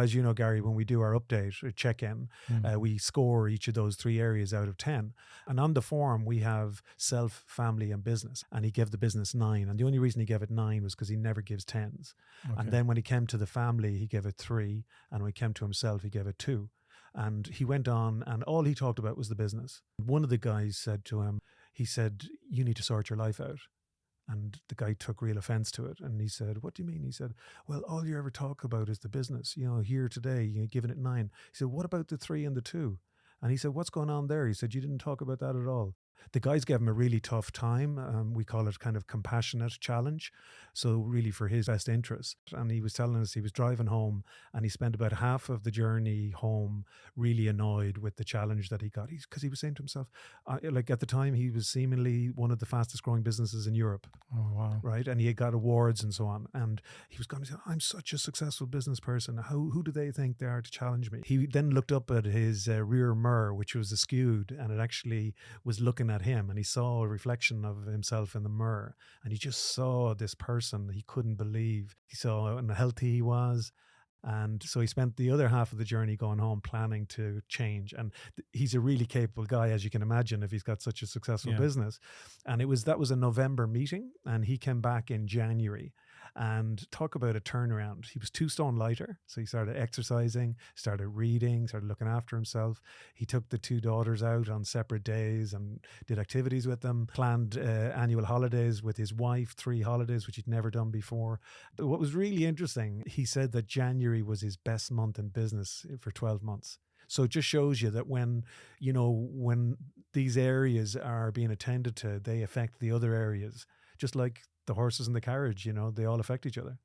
As you know, Gary, when we do our update or check-in, we score each of those 3 areas out of 10. And on the form, we have self, family, and business. And he gave the business 9. And the only reason he gave it 9 was because he never gives 10s. Okay. And then when he came to the family, he gave it 3. And when he came to himself, he gave it 2. And he went on, and all he talked about was the business. One of the guys said to him, he said, "You need to sort your life out." And the guy took real offense to it. And he said, "What do you mean?" He said, "Well, all you ever talk about is the business. Here today, you're giving it 9. He said, "What about the 3 and the 2? And he said, "What's going on there?" He said, "You didn't talk about that at all." The guys gave him a really tough time. We call it kind of compassionate challenge. So really for his best interest. And he was telling us he was driving home and he spent about half of the journey home really annoyed with the challenge that he got. Because he was saying to himself, like at the time, he was seemingly one of the fastest growing businesses in Europe. Oh, wow. Right. And he had got awards and so on. And he was going to say, "I'm such a successful business person. Who do they think they are to challenge me?" He then looked up at his rear mirror, which was askewed, and it actually was looking at him, and he saw a reflection of himself in the mirror, and he just saw this person he couldn't believe. He saw how unhealthy he was. And so he spent the other half of the journey going home planning to change. And he's a really capable guy, as you can imagine, if he's got such a successful business. And that was a November meeting, and he came back in January. And talk about a turnaround. He was 2 stone lighter. So he started exercising, started reading, started looking after himself. He took the 2 daughters out on separate days and did activities with them, planned annual holidays with his wife, 3 holidays, which he'd never done before. But what was really interesting, he said that January was his best month in business for 12 months. So it just shows you that when these areas are being attended to, they affect the other areas, just like the horses in the carriage, they all affect each other.